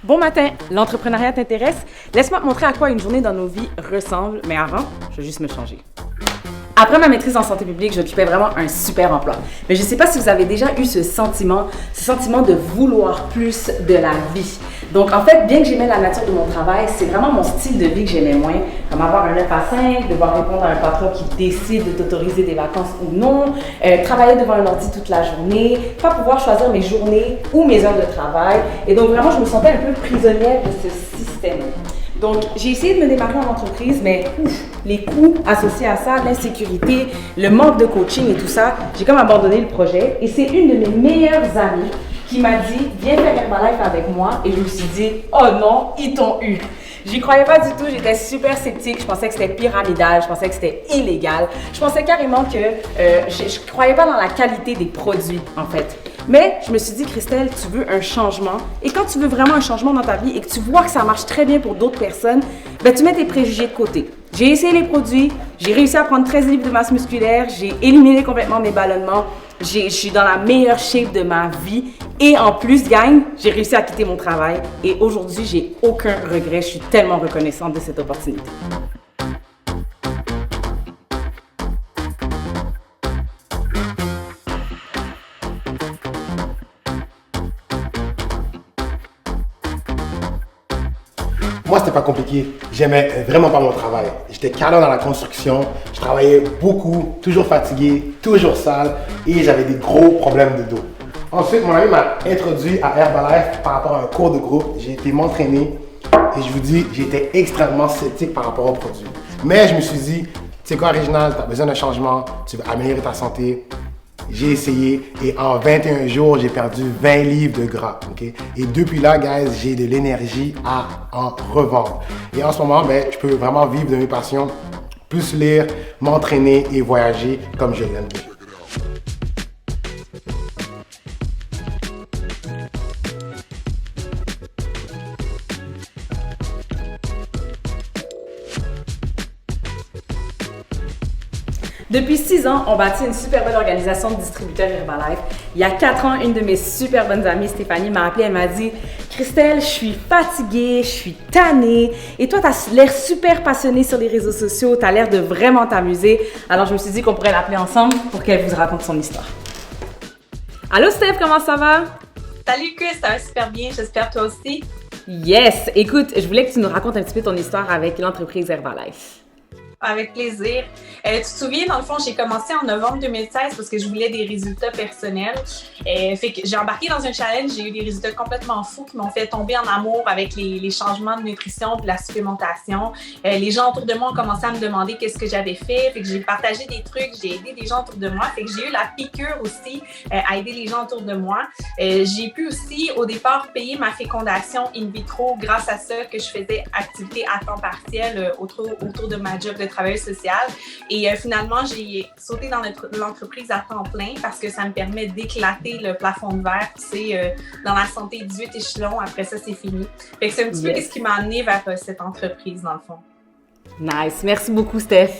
Bon matin, l'entrepreneuriat t'intéresse? Laisse-moi te montrer à quoi une journée dans nos vies ressemble, mais avant, je vais juste me changer. Après ma maîtrise en santé publique, j'occupais vraiment un super emploi. Mais je ne sais pas si vous avez déjà eu ce sentiment de vouloir plus de la vie. Donc en fait, bien que j'aimais la nature de mon travail, c'est vraiment mon style de vie que j'aimais moins. Comme avoir un 9 à 5, devoir répondre à un patron qui décide de t'autoriser des vacances ou non, travailler devant un ordi toute la journée, pas pouvoir choisir mes journées ou mes heures de travail. Et donc vraiment, je me sentais un peu prisonnière de ce système. Donc, j'ai essayé de me démarrer en entreprise, mais les coûts associés à ça, l'insécurité, le manque de coaching et tout ça, j'ai comme abandonné le projet. Et c'est une de mes meilleures amies qui m'a dit « Viens faire Herbalife avec moi » et je me suis dit « Oh non, ils t'ont eu ». J'y croyais pas du tout, j'étais super sceptique, je pensais que c'était pyramidal, je pensais que c'était illégal. Je pensais carrément que je croyais pas dans la qualité des produits, en fait. Mais je me suis dit, Christelle, tu veux un changement. Et quand tu veux vraiment un changement dans ta vie et que tu vois que ça marche très bien pour d'autres personnes, ben, tu mets tes préjugés de côté. J'ai essayé les produits, j'ai réussi à prendre 13 livres de masse musculaire, j'ai éliminé complètement mes ballonnements, je suis dans la meilleure shape de ma vie. Et en plus, gang, j'ai réussi à quitter mon travail. Et aujourd'hui, j'ai aucun regret. Je suis tellement reconnaissante de cette opportunité. Moi, c'était pas compliqué. J'aimais vraiment pas mon travail. J'étais cadre dans la construction. Je travaillais beaucoup, toujours fatigué, toujours sale et j'avais des gros problèmes de dos. Ensuite, mon ami m'a introduit à Herbalife par rapport à un cours de groupe. J'ai été m'entraîner et je vous dis, j'étais extrêmement sceptique par rapport aux produits. Mais je me suis dit, tu sais quoi, Réginald, tu as besoin d'un changement, tu veux améliorer ta santé. J'ai essayé et en 21 jours, j'ai perdu 20 livres de gras. Okay? Et depuis là, guys, j'ai de l'énergie à en revendre. Et en ce moment, ben, je peux vraiment vivre de mes passions, plus lire, m'entraîner et voyager comme je l'aime. Depuis 6 ans, on bâtit une super belle organisation de distributeurs Herbalife. Il y a 4 ans, une de mes super bonnes amies, Stéphanie, m'a appelée, elle m'a dit « Christelle, je suis fatiguée, je suis tannée et toi, tu as l'air super passionnée sur les réseaux sociaux, tu as l'air de vraiment t'amuser. » Alors, je me suis dit qu'on pourrait l'appeler ensemble pour qu'elle vous raconte son histoire. Allô Steph, comment ça va? Salut Chris, ça va super bien, j'espère toi aussi. Yes! Écoute, je voulais que tu nous racontes un petit peu ton histoire avec l'entreprise Herbalife. Avec plaisir. Tu te souviens, dans le fond, j'ai commencé en novembre 2016 parce que je voulais des résultats personnels. Fait que j'ai embarqué dans un challenge, j'ai eu des résultats complètement fous qui m'ont fait tomber en amour avec les changements de nutrition et la supplémentation. Les gens autour de moi ont commencé à me demander qu'est-ce que j'avais fait. Fait que j'ai partagé des trucs, j'ai aidé des gens autour de moi. Fait que j'ai eu la piqûre aussi à aider les gens autour de moi. J'ai pu aussi, au départ, payer ma fécondation in vitro grâce à ça que je faisais activité à temps partiel autour de ma job de travail social. Et finalement, j'ai sauté dans l'entreprise à temps plein parce que ça me permet d'éclater le plafond de verre. Tu sais, dans la santé, 18 échelons, après ça, c'est fini. Fait que c'est un petit peu ce qui m'a amené vers cette entreprise, dans le fond. Nice. Merci beaucoup, Steph.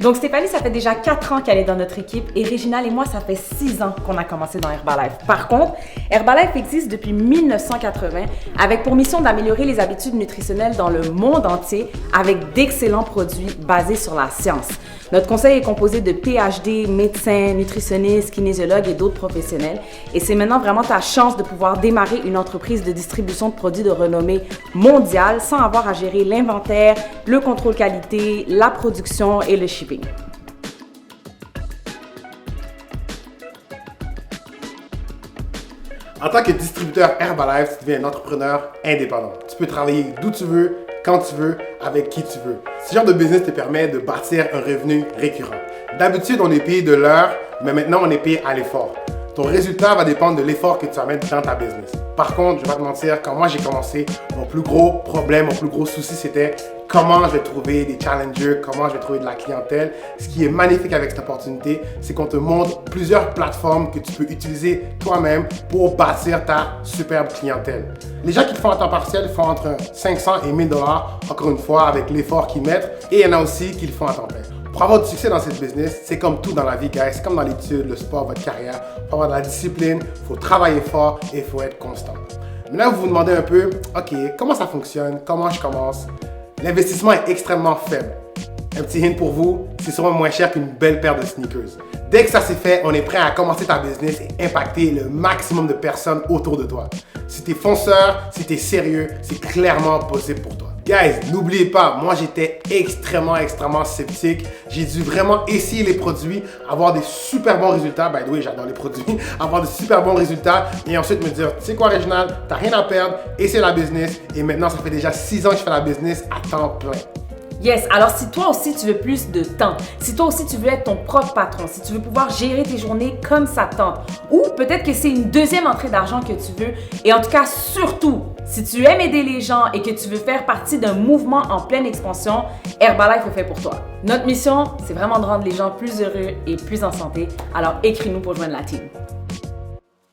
Donc, Stéphanie, ça fait déjà 4 ans qu'elle est dans notre équipe et Réginald et moi, ça fait 6 ans qu'on a commencé dans Herbalife. Par contre, Herbalife existe depuis 1980 avec pour mission d'améliorer les habitudes nutritionnelles dans le monde entier avec d'excellents produits basés sur la science. Notre conseil est composé de PhD, médecins, nutritionnistes, kinésiologues et d'autres professionnels. Et c'est maintenant vraiment ta chance de pouvoir démarrer une entreprise de distribution de produits de renommée mondiale sans avoir à gérer l'inventaire, le contrôle qualité, la production et le shipping. En tant que distributeur Herbalife, tu deviens un entrepreneur indépendant. Tu peux travailler d'où tu veux, quand tu veux, avec qui tu veux. Ce genre de business te permet de bâtir un revenu récurrent. D'habitude, on est payé de l'heure, mais maintenant, on est payé à l'effort. Ton résultat va dépendre de l'effort que tu vas mettre dans ta business. Par contre, je vais pas te mentir, quand moi j'ai commencé, mon plus gros problème, mon plus gros souci, c'était comment je vais trouver des challengers, comment je vais trouver de la clientèle. Ce qui est magnifique avec cette opportunité, c'est qu'on te montre plusieurs plateformes que tu peux utiliser toi-même pour bâtir ta superbe clientèle. Les gens qui le font à temps partiel font entre 500 et 1000 $, encore une fois, avec l'effort qu'ils mettent. Et il y en a aussi qui le font à temps plein. Pour avoir du succès dans cette business, c'est comme tout dans la vie, guys. C'est comme dans l'étude, le sport, votre carrière. Il faut avoir de la discipline, il faut travailler fort et il faut être constant. Maintenant, vous vous demandez un peu, OK, comment ça fonctionne? Comment je commence? L'investissement est extrêmement faible. Un petit hint pour vous, c'est sûrement moins cher qu'une belle paire de sneakers. Dès que ça c'est fait, on est prêt à commencer ta business et impacter le maximum de personnes autour de toi. Si t'es fonceur, si t'es sérieux, c'est clairement possible pour toi. Guys, n'oubliez pas, moi j'étais extrêmement sceptique. J'ai dû vraiment essayer les produits, avoir des super bons résultats. By the way, j'adore les produits. Avoir de super bons résultats et ensuite me dire, tu sais quoi Réginald, t'as rien à perdre, essaie la business. Et maintenant, ça fait déjà 6 ans que je fais la business à temps plein. Yes, alors si toi aussi tu veux plus de temps, si toi aussi tu veux être ton propre patron, si tu veux pouvoir gérer tes journées comme ça te tente, ou peut-être que c'est une deuxième entrée d'argent que tu veux, et en tout cas surtout, si tu aimes aider les gens et que tu veux faire partie d'un mouvement en pleine expansion, Herbalife est fait pour toi. Notre mission, c'est vraiment de rendre les gens plus heureux et plus en santé, alors écris-nous pour joindre la team.